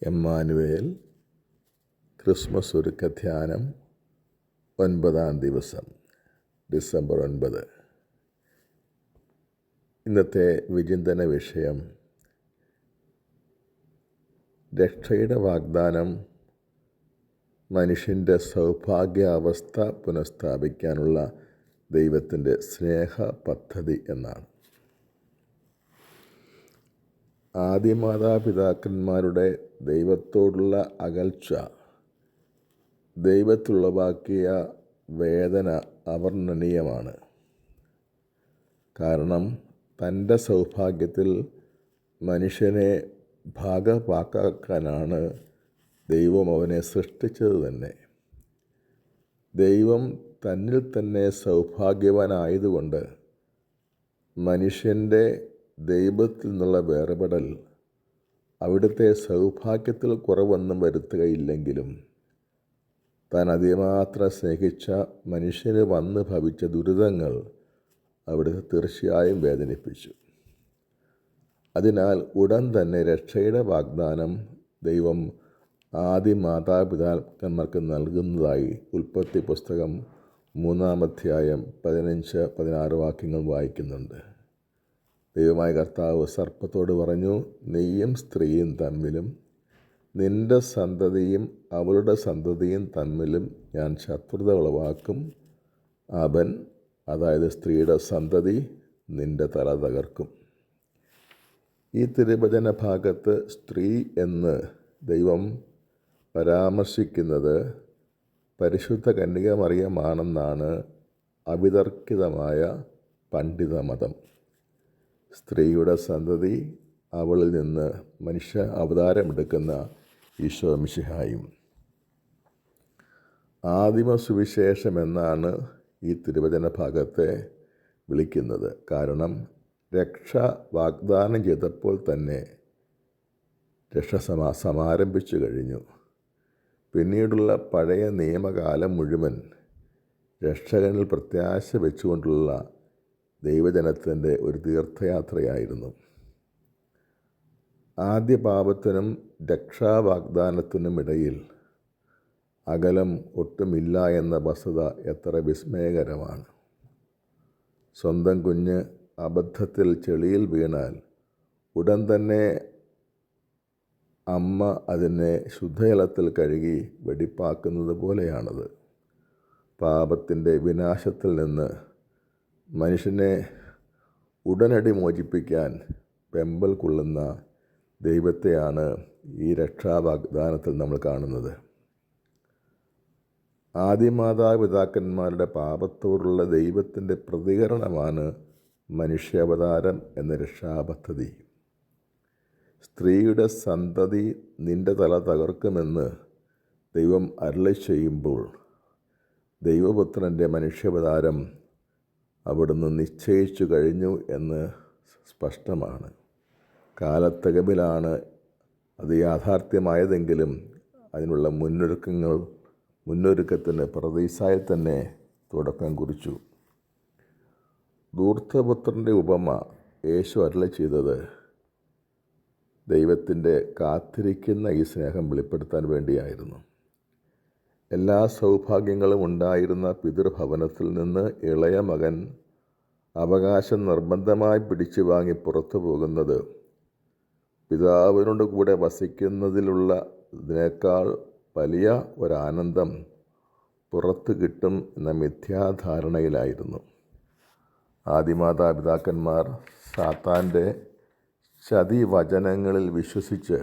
Emmanuel Christmas ഒരുക്കധ്യാനം 9-ാം ദിവസം, December 9. ഇന്നത്തെ വിചിന്തന വിഷയം രക്ഷയുടെ വാഗ്ദാനം മനുഷ്യൻ്റെ സൗഭാഗ്യാവസ്ഥ പുനഃസ്ഥാപിക്കാനുള്ള ദൈവത്തിൻ്റെ സ്നേഹ പദ്ധതി എന്നാണ്. ആദിമാതാപിതാക്കന്മാരുടെ ദൈവത്തോടുള്ള അകൽച്ച ദൈവത്തിലുളവാക്കിയ വേദന അവർണ്ണനീയമാണ്. കാരണം തൻ്റെ സൗഭാഗ്യത്തിൽ മനുഷ്യനെ ഭാഗവാക്കാക്കാനാണ് ദൈവം അവനെ സൃഷ്ടിച്ചത് തന്നെ. ദൈവം തന്നിൽ തന്നെ സൗഭാഗ്യവാനായതുകൊണ്ട് മനുഷ്യൻ്റെ ദൈവത്തിൽ നിന്നുള്ള വേർപെടൽ അവിടുത്തെ സൗഭാഗ്യത്തിൽ കുറവൊന്നും വരുത്തുകയില്ലെങ്കിലും താൻ അതിമാത്രം സ്നേഹിച്ച മനുഷ്യന് വന്ന് ഭവിച്ച ദുരിതങ്ങൾ അവിടുത്തെ തീർച്ചയായും വേദനിപ്പിച്ചു. അതിനാൽ ഉടൻ തന്നെ രക്ഷയുടെ വാഗ്ദാനം ദൈവം മാതാപിതാക്കന്മാർക്ക് നൽകുന്നതായി ഉൽപ്പത്തി പുസ്തകം 3-ാം അധ്യായം 15-16 വാക്യങ്ങൾ വായിക്കുന്നുണ്ട്. ദൈവമായ കർത്താവ് സർപ്പത്തോട് പറഞ്ഞു, നീയും സ്ത്രീയും തമ്മിലും നിൻ്റെ സന്തതിയും അവളുടെ സന്തതിയും തമ്മിലും ഞാൻ ശത്രുത ഉളവാക്കും. അവൻ, അതായത് സ്ത്രീയുടെ സന്തതി, നിൻ്റെ തല തകർക്കും. ഈ തിരുവചന ഭാഗത്ത് സ്ത്രീ എന്ന് ദൈവം പരാമർശിക്കുന്നത് പരിശുദ്ധ കന്യക മറിയമാണെന്നാണ് അവിതർക്കിതമായ പണ്ഡിതമതം. സ്ത്രീയുടെ സന്തതി, അവളിൽ നിന്ന് മനുഷ്യ അവതാരമെടുക്കുന്ന ഈശോ മിശിഹായും. ആദിമ സുവിശേഷം എന്നാണ് ഈ തിരുവചന ഭാഗത്തെ വിളിക്കുന്നത്. കാരണം രക്ഷ വാഗ്ദാനം ചെയ്തപ്പോൾ തന്നെ രക്ഷ സമാരംഭിച്ചു കഴിഞ്ഞു. പിന്നീടുള്ള പഴയ നിയമകാലം മുഴുവൻ രക്ഷകനിൽ പ്രത്യാശ വെച്ചുകൊണ്ടുള്ള ദൈവജനത്തിൻ്റെ ഒരു തീർത്ഥയാത്രയായിരുന്നു. ആദ്യ പാപത്തിനും രക്ഷാവാഗ്ദാനത്തിനും ഇടയിൽ അകലം ഒട്ടുമില്ല എന്ന വസ്തുത എത്ര വിസ്മയകരമാണ്. സ്വന്തം കുഞ്ഞ് അബദ്ധത്തിൽ ചെളിയിൽ വീണാൽ ഉടൻ തന്നെ അമ്മ അതിനെ ശുദ്ധജലത്തിൽ കഴുകി വെടിപ്പാക്കുന്നത് പോലെയാണത്. പാപത്തിൻ്റെ വിനാശത്തിൽ നിന്ന് മനുഷ്യനെ ഉടനടി മോചിപ്പിക്കാൻ വെമ്പൽ കൊള്ളുന്ന ദൈവത്തെയാണ് ഈ രക്ഷാവാഗ്ദാനത്തിൽ നമ്മൾ കാണുന്നത്. ആദിമാതാപിതാക്കന്മാരുടെ പാപത്തോടുള്ള ദൈവത്തിൻ്റെ പ്രതികരണമാണ് മനുഷ്യാവതാരം എന്ന രക്ഷാപദ്ധതി. സ്ത്രീയുടെ സന്തതി നിൻ്റെ തല തകർക്കുമെന്ന് ദൈവം അരുളി ചെയ്യുമ്പോൾ ദൈവപുത്രൻ്റെ മനുഷ്യാവതാരം അവിടുന്ന് നിശ്ചയിച്ചു കഴിഞ്ഞു എന്ന് സ്പഷ്ടമാണ്. കാലത്തകവിലാണ് അത് യാഥാർത്ഥ്യമായതെങ്കിലും അതിനുള്ള മുന്നൊരുക്കത്തിന് പറുദീസായിൽ തന്നെ തുടക്കം കുറിച്ചു. ധൂർത്തപുത്രൻ്റെ ഉപമ യേശു അരുളി ചെയ്തത് ദൈവത്തിൻ്റെ കാത്തിരിക്കുന്ന ഈ സ്നേഹം വെളിപ്പെടുത്താൻ വേണ്ടിയായിരുന്നു. എല്ലാ സൗഭാഗ്യങ്ങളും ഉണ്ടായിരുന്ന പിതൃഭവനത്തിൽ നിന്ന് ഇളയ മകൻ അവകാശം നിർബന്ധമായി പിടിച്ചു വാങ്ങി പുറത്തു പോകുന്നത് പിതാവിനോട് കൂടെ വസിക്കുന്നതിലുള്ളതിനേക്കാൾ വലിയ ഒരാനന്ദം പുറത്ത് കിട്ടും എന്ന മിഥ്യാധാരണയിലായിരുന്നു. ആദിമാതാപിതാക്കന്മാർ സാത്താൻ്റെ ചതിവചനങ്ങളിൽ വിശ്വസിച്ച്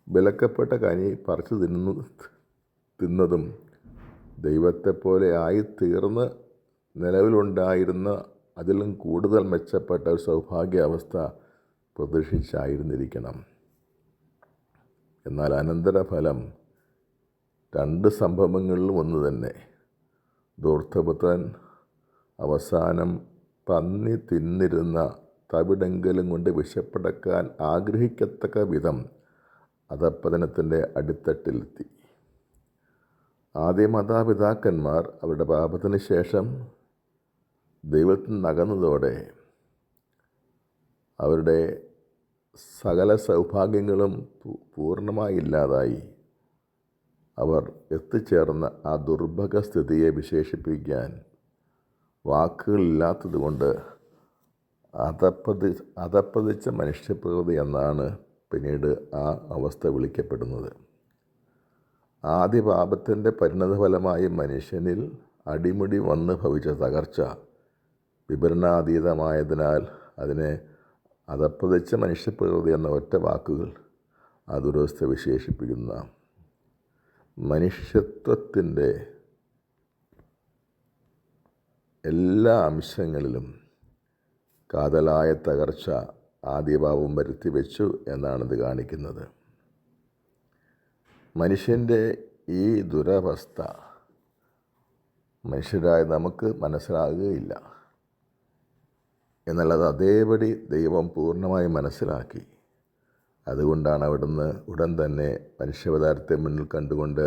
വിലക്കപ്പെട്ട കനി പറിച്ചു തിന്നതും ദൈവത്തെപ്പോലെ ആയിത്തീർന്ന് നിലവിലുണ്ടായിരുന്ന അതിലും കൂടുതൽ മെച്ചപ്പെട്ട ഒരു സൗഭാഗ്യാവസ്ഥ പ്രതീക്ഷിച്ചായിരുന്നിരിക്കണം. എന്നാൽ അനന്തരഫലം 2 സംഭവങ്ങളിലും ഒന്ന് തന്നെ. ധൂർത്തപുത്രൻ അവസാനം പന്നി തിന്നിരുന്ന തവിടെങ്കിലും കൊണ്ട് വിശപ്പടക്കാൻ ആഗ്രഹിക്കത്തക്ക വിധം അധപ്പതനത്തിൻ്റെ അടിത്തട്ടിലെത്തി. ആദിമാതാപിതാക്കന്മാർ അവരുടെ പാപത്തിന് ശേഷം ദൈവത്തിൽ നിന്ന് അകന്നതോടെ അവരുടെ സകല സൗഭാഗ്യങ്ങളും പൂർണ്ണമായി ഇല്ലാതായി അവർ എത്തിച്ചേർന്ന ആ ദുർഭഗ സ്ഥിതിയെ വിശേഷിപ്പിക്കാൻ വാക്കുകളില്ലാത്തതുകൊണ്ട് അധപ്പതിച്ച മനുഷ്യപ്രകൃതി എന്നാണ് പിന്നീട് ആ അവസ്ഥ വിളിക്കപ്പെടുന്നത്. ആദ്യ പാപത്തിൻ്റെ പരിണതഫലമായി മനുഷ്യനിൽ അടിമുടി വന്ന് ഭവിച്ച തകർച്ച വിവരണാതീതമായതിനാൽ അതിനെ അധപ്പതിച്ച മനുഷ്യപ്രകൃതി എന്ന ഒറ്റ വാക്കുകൾ ആ ദുരവസ്ഥ വിശേഷിപ്പിക്കുന്ന മനുഷ്യത്വത്തിൻ്റെ എല്ലാ അംശങ്ങളിലും കാതലായ തകർച്ച ആദ്യഭാവം വരുത്തി വെച്ചു എന്നാണിത് കാണിക്കുന്നത്. മനുഷ്യൻ്റെ ഈ ദുരവസ്ഥ മനുഷ്യരായ നമുക്ക് മനസ്സിലാകുകയില്ല. എന്നാൽ അത് അതേപടി ദൈവം പൂർണ്ണമായി മനസ്സിലാക്കി. അതുകൊണ്ടാണ് അവിടുന്ന് ഉടൻ തന്നെ മനുഷ്യാവതാരത്തെ മുന്നിൽ കണ്ടുകൊണ്ട്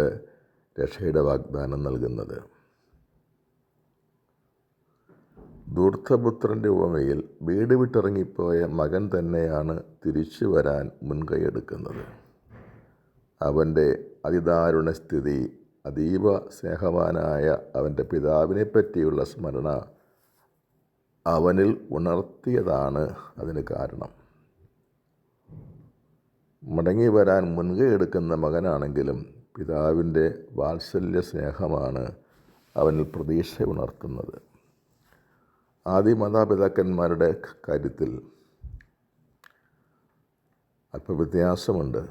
രക്ഷയുടെ വാഗ്ദാനം നൽകുന്നത്. ധൂർത്തപുത്രൻ്റെ ഉപമയിൽ വീട് വിട്ടിറങ്ങിപ്പോയ മകൻ തന്നെയാണ് തിരിച്ചു വരാൻ മുൻകൈയെടുക്കുന്നത്. അവൻ്റെ അതിദാരുണ സ്ഥിതി അതീവ സ്നേഹവാനായ അവൻ്റെ പിതാവിനെ പറ്റിയുള്ള സ്മരണ അവനിൽ ഉണർത്തിയതാണ് അതിന് കാരണം. മടങ്ങി വരാൻ മുൻകൈ എടുക്കുന്ന മകനാണെങ്കിലും പിതാവിൻ്റെ വാത്സല്യ സ്നേഹമാണ് അവനിൽ പ്രതീക്ഷ ഉണർത്തുന്നത്. ആദ്യ മാതാപിതാക്കന്മാരുടെ കാര്യത്തിൽ അല്പവ്യത്യാസമുണ്ട്.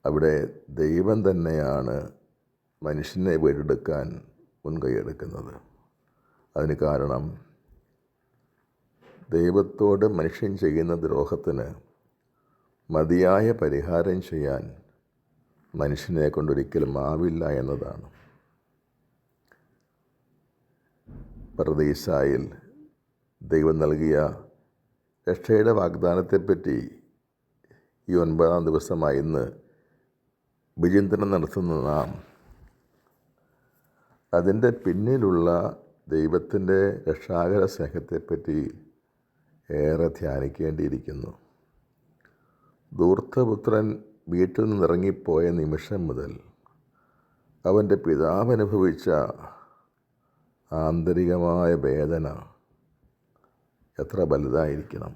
അവിടെ ദൈവം തന്നെയാണ് മനുഷ്യനെ വീണ്ടെടുക്കാൻ മുൻകൈയെടുക്കുന്നത്. അതിന് കാരണം ദൈവത്തോട് മനുഷ്യൻ ചെയ്യുന്ന ദ്രോഹത്തിന് മതിയായ പരിഹാരം ചെയ്യാൻ മനുഷ്യനെ കൊണ്ടൊരിക്കലും ആവില്ല എന്നതാണ്. പർദീസായിൽ ദൈവം നൽകിയ രക്ഷയുടെ വാഗ്ദാനത്തെപ്പറ്റി ഈ 9-ാം ദിവസമായി ഇന്ന് വിചിന്തനം നടത്തുന്ന നാം അതിൻ്റെ പിന്നിലുള്ള ദൈവത്തിൻ്റെ രക്ഷാകര സ്നേഹത്തെപ്പറ്റി ഏറെ ധ്യാനിക്കേണ്ടിയിരിക്കുന്നു. ധൂർത്തപുത്രൻ വീട്ടിൽ നിന്നിറങ്ങിപ്പോയ നിമിഷം മുതൽ അവൻ്റെ പിതാവ് അനുഭവിച്ച ആന്തരികമായ വേദന എത്ര വലുതായിരിക്കണം.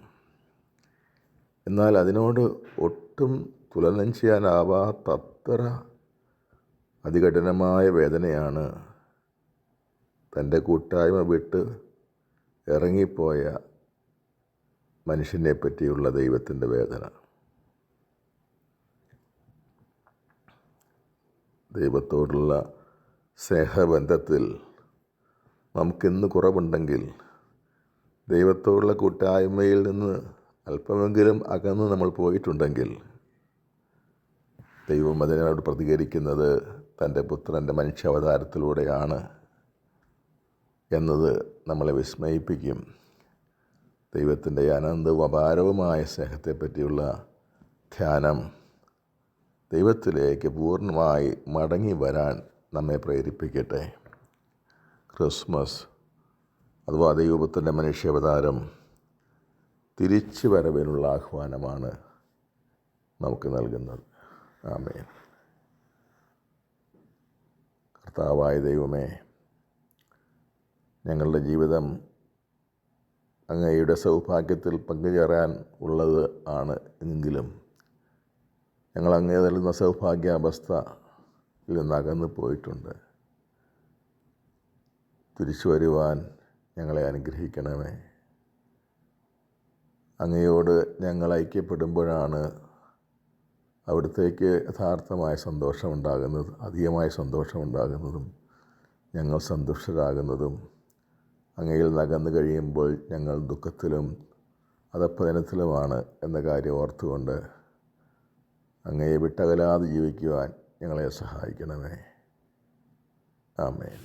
എന്നാൽ അതിനോട് ഒട്ടും തുലനം ചെയ്യാനാവാത്തത്ര അതികഠിനമായ വേദനയാണ് തൻ്റെ കൂട്ടായ്മ വിട്ട് ഇറങ്ങിപ്പോയ മനുഷ്യനെ പറ്റിയുള്ള ദൈവത്തിൻ്റെ വേദന. ദൈവത്തോടുള്ള സ്നേഹബന്ധത്തിൽ നമുക്കിന്ന് കുറവുണ്ടെങ്കിൽ, ദൈവത്തോടുള്ള കൂട്ടായ്മയിൽ നിന്ന് അല്പമെങ്കിലും അകന്ന് നമ്മൾ പോയിട്ടുണ്ടെങ്കിൽ, ദൈവം അതിനോട് പ്രതികരിക്കുന്നത് തൻ്റെ പുത്രൻ്റെ മനുഷ്യാവതാരത്തിലൂടെയാണ് എന്നത് നമ്മളെ വിസ്മയിപ്പിക്കും. ദൈവത്തിൻ്റെ അനന്തവും അപാരവുമായ സ്നേഹത്തെപ്പറ്റിയുള്ള ധ്യാനം ദൈവത്തിലേക്ക് പൂർണ്ണമായി മടങ്ങി വരാൻ നമ്മെ പ്രേരിപ്പിക്കട്ടെ. ക്രിസ്മസ് അഥവാ ദൈവത്തിൻ്റെ മനുഷ്യാവതാരം തിരിച്ചു വരവിനുള്ള ആഹ്വാനമാണ് നമുക്ക് നൽകുന്നത്. ആമേൻ. കർത്താവായ ദൈവമേ, ഞങ്ങളുടെ ജീവിതം അങ്ങയുടെ സൗഭാഗ്യത്തിൽ പങ്കുചേരാൻ ഉള്ളത് ആണ് എങ്കിലും ഞങ്ങൾ അങ്ങേ നൽകുന്ന സൗഭാഗ്യാവസ്ഥയിൽ നിന്ന് അകന്നു പോയിട്ടുണ്ട്. തിരിച്ചു വരുവാൻ ഞങ്ങളെ അനുഗ്രഹിക്കണമേ. അങ്ങയോട് ഞങ്ങൾ ഐക്യപ്പെടുമ്പോഴാണ് അവിടത്തേക്ക് യഥാർത്ഥമായ സന്തോഷമുണ്ടാകുന്നത്, അധികമായ സന്തോഷമുണ്ടാകുന്നതും ഞങ്ങൾ സന്തുഷ്ടരാകുന്നതും. അങ്ങയിൽ നകന്നു കഴിയുമ്പോൾ ഞങ്ങൾ ദുഃഖത്തിലും അധപ്പതനത്തിലുമാണ് എന്ന കാര്യം ഓർത്തുകൊണ്ട് അങ്ങയെ വിട്ടകലാതെ ജീവിക്കുവാൻ ഞങ്ങളെ സഹായിക്കണമേ. ആമേൻ.